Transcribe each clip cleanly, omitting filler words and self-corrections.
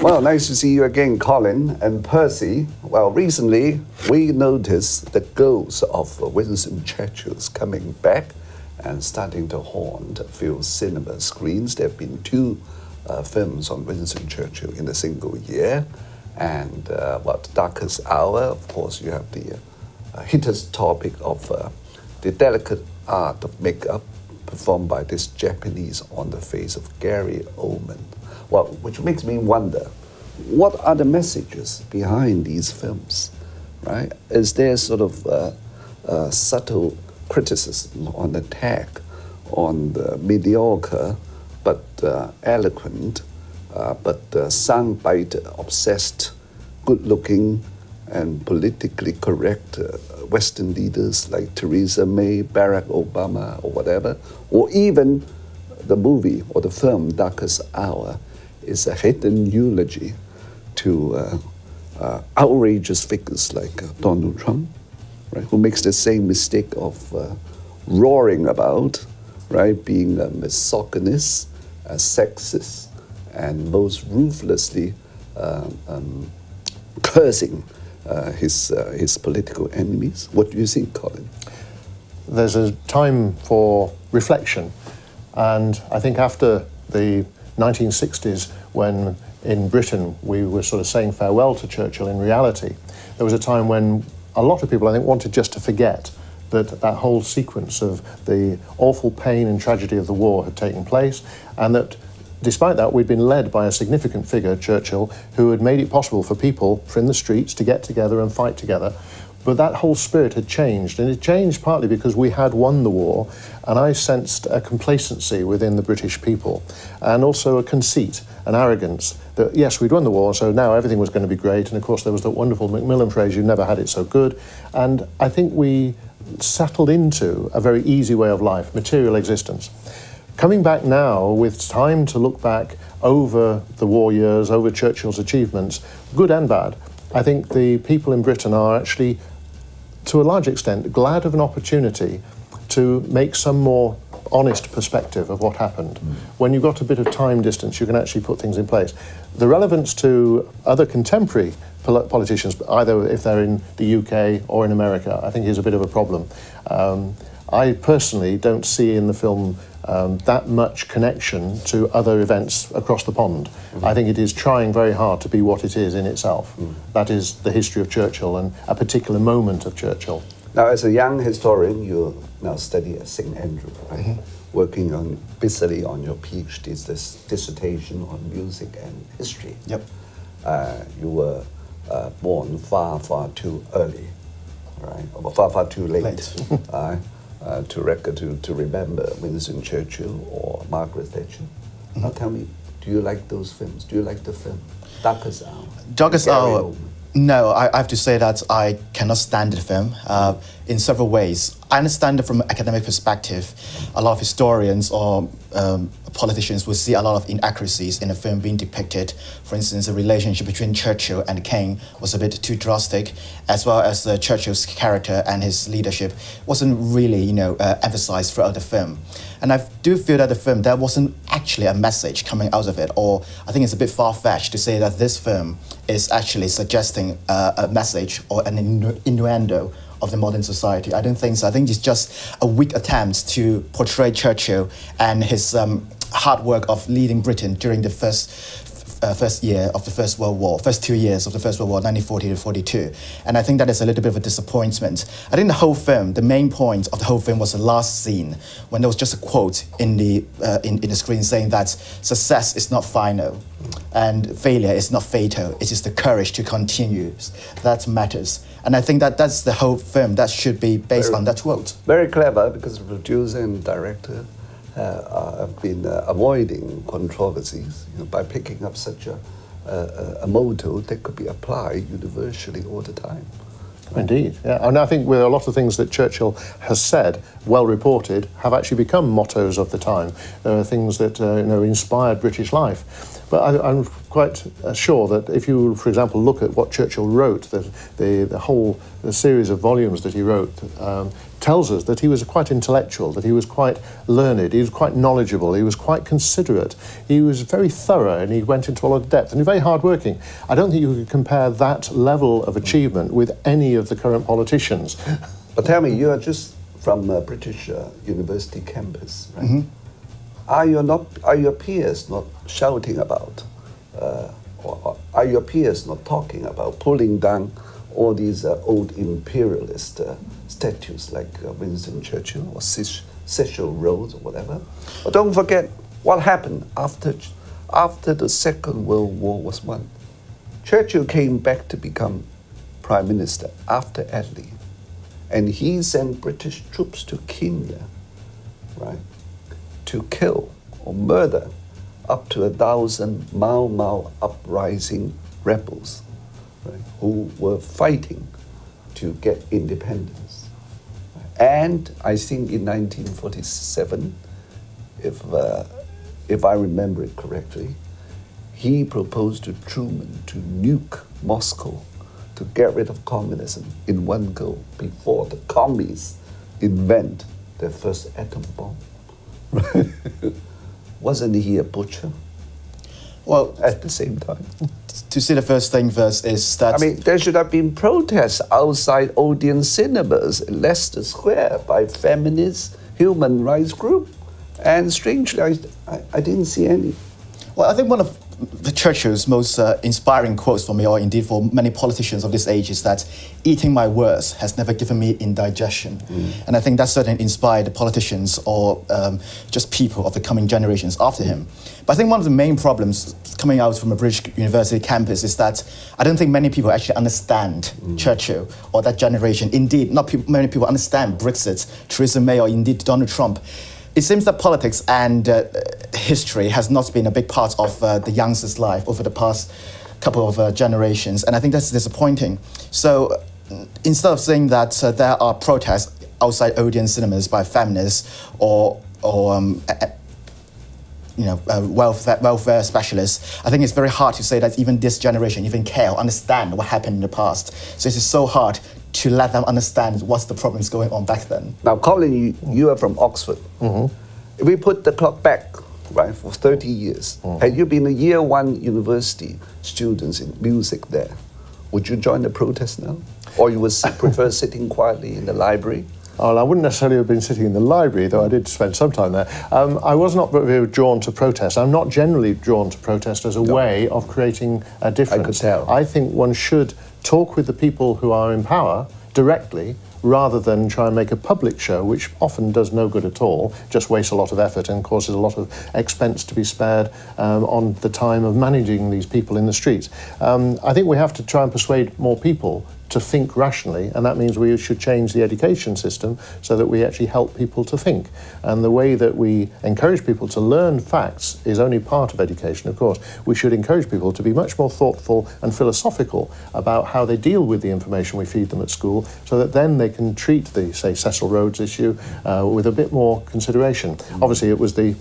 Well, nice to see you again, Colin and Percy. Well, recently we noticed the ghost of Winston Churchill's coming back and starting to haunt a few cinema screens. There have been two films on Winston Churchill in a single year. And The Darkest Hour, of course, you have the hittest topic of the delicate art of makeup performed by this Japanese on the face of Gary Oldman. Well, which makes me wonder, what are the messages behind these films, right? Is there sort of subtle criticism on attack on the mediocre but eloquent but soundbite obsessed, good-looking and politically correct Western leaders like Theresa May, Barack Obama or whatever, or even the movie or the film Darkest Hour is a hidden eulogy to outrageous figures like Donald Trump, right, who makes the same mistake of roaring about, right, being a misogynist, a sexist, and most ruthlessly cursing his political enemies. What do you think, Colin? There's a time for reflection, and I think after the 1960s, when in Britain we were sort of saying farewell to Churchill, in reality, there was a time when a lot of people, I think, wanted just to forget that that whole sequence of the awful pain and tragedy of the war had taken place, and that despite that, we'd been led by a significant figure, Churchill, who had made it possible for people from the streets to get together and fight together. But that whole spirit had changed, and it changed partly because we had won the war, and I sensed a complacency within the British people, and also a conceit, an arrogance, that yes, we'd won the war, so now everything was going to be great, and of course there was the wonderful Macmillan phrase, "You never had it so good," and I think we settled into a very easy way of life, material existence. Coming back now with time to look back over the war years, over Churchill's achievements, good and bad, I think the people in Britain are actually, to a large extent, glad of an opportunity to make some more honest perspective of what happened. When you've got a bit of time distance, you can actually put things in place. The relevance to other contemporary politicians, either if they're in the UK or in America, I think is a bit of a problem. I personally don't see in the film that much connection to other events across the pond. I think it is trying very hard to be what it is in itself. That is the history of Churchill and a particular moment of Churchill. Now, as a young historian, you now study at St. Andrew, right? Working busily on your PhD, this dissertation on music and history. Yep. You were born far, far too early, right? Or far, far too late. To remember Winston Churchill or Margaret Thatcher. Now tell me, do you like those films? Do you like the film Darkest Hour? Darkest Hour. No, I have to say that I cannot stand the film in several ways. I understand it from an academic perspective. A lot of historians or politicians will see a lot of inaccuracies in the film being depicted. For instance, the relationship between Churchill and the King was a bit too drastic, as well as Churchill's character and his leadership wasn't really, emphasized throughout the film. And I do feel that the film, there wasn't actually a message coming out of it, or I think it's a bit far-fetched to say that this film is actually suggesting a message or an innuendo of the modern society. I don't think so. I think it's just a weak attempt to portray Churchill and his hard work of leading Britain during the first year of the First World War, first 2 years of the First World War, 1940 to 42. And I think that is a little bit of a disappointment. I think the whole film, the main point of the whole film was the last scene, when there was just a quote in the screen saying that success is not final and failure is not fatal. It is the courage to continue that matters. And I think that that's the whole film that should be based on that quote. Very clever, because the producer and director have been avoiding controversies by picking up such a motto that could be applied universally all the time. Indeed, yeah. And I think with a lot of things that Churchill has said, well reported, have actually become mottos of the time. There are things that inspired British life. But I'm quite sure that if you, for example, look at what Churchill wrote, the whole series of volumes that he wrote, tells us that he was quite intellectual, that he was quite learned, he was quite knowledgeable, he was quite considerate, he was very thorough, and he went into a lot of depth, and very hard-working. I don't think you could compare that level of achievement with any of the current politicians. But tell me, you are just from a British university campus, right? Mm-hmm. Are your peers not shouting about, or are your peers not talking about pulling down all these old imperialist statues like Winston Churchill or Cecil Rhodes or whatever? But don't forget what happened after the Second World War was won. Churchill came back to become Prime Minister after Attlee, and he sent British troops to Kenya, right, to kill or murder up to 1,000 Mau Mau uprising rebels, right, who were fighting to get independence. And I think in 1947, if I remember it correctly, he proposed to Truman to nuke Moscow to get rid of communism in one go before the commies invent their first atom bomb. Wasn't he a butcher? Well, at the same time. To see the first thing first is that... I mean, there should have been protests outside Odeon cinemas in Leicester Square by feminist human rights group. And strangely, I didn't see any. Well, I think one of the Churchill's most inspiring quotes for me, or indeed for many politicians of this age, is that eating my words has never given me indigestion. Mm. And I think that certainly inspired the politicians or just people of the coming generations after him. But I think one of the main problems coming out from a British university campus is that I don't think many people actually understand Churchill or that generation. Indeed, not many people understand Brexit, Theresa May, or indeed Donald Trump. It seems that politics and history has not been a big part of the youngsters' life over the past couple of generations, and I think that's disappointing. So instead of saying that there are protests outside Odeon cinemas by feminists or welfare specialists, I think it's very hard to say that even this generation even care or understand what happened in the past. So it's so hard to let them understand what's the problems going on back then. Now, Colin, you are from Oxford. Mm-hmm. If we put the clock back, right, for 30 years, had you been a year one university students in music there, would you join the protest now? Or you would prefer sitting quietly in the library? Well, I wouldn't necessarily have been sitting in the library, though I did spend some time there. I was not very drawn to protest. I'm not generally drawn to protest as a way of creating a difference. I could tell. I think one should talk with the people who are in power directly, rather than try and make a public show, which often does no good at all, just wastes a lot of effort and causes a lot of expense to be spared on the time of managing these people in the streets. I think we have to try and persuade more people to think rationally, and that means we should change the education system so that we actually help people to think. And the way that we encourage people to learn facts is only part of education, of course. We should encourage people to be much more thoughtful and philosophical about how they deal with the information we feed them at school, so that then they can treat the, say, Cecil Rhodes issue with a bit more consideration. Obviously, it was the,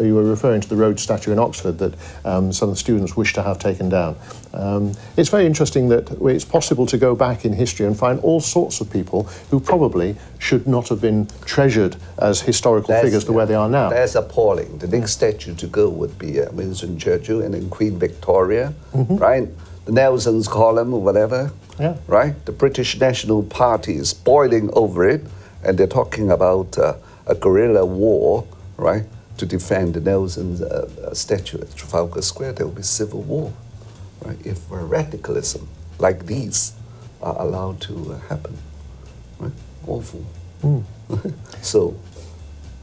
you were referring to the Rhodes statue in Oxford that some of the students wish to have taken down. It's very interesting that it's possible to go back in history and find all sorts of people who probably should not have been treasured as historical figures the way they are now. That's appalling. The next statue to go would be Winston Churchill and then Queen Victoria, right? The Nelson's column or whatever, right? The British National Party is boiling over it, and they're talking about a guerrilla war, right, to defend the Nelson's statue at Trafalgar Square. There will be civil war. Right, if radicalism like these are allowed to happen, right? Awful. So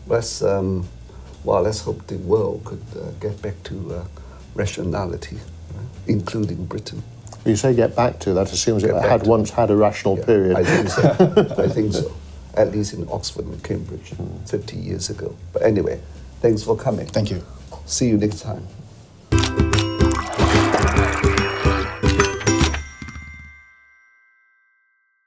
let's hope the world could get back to rationality, right? Including Britain. You say get back to, that assumes it had once had a rational period. I think so. I think so. At least in Oxford and Cambridge 50 years ago. But anyway, thanks for coming. Thank you. See you next time.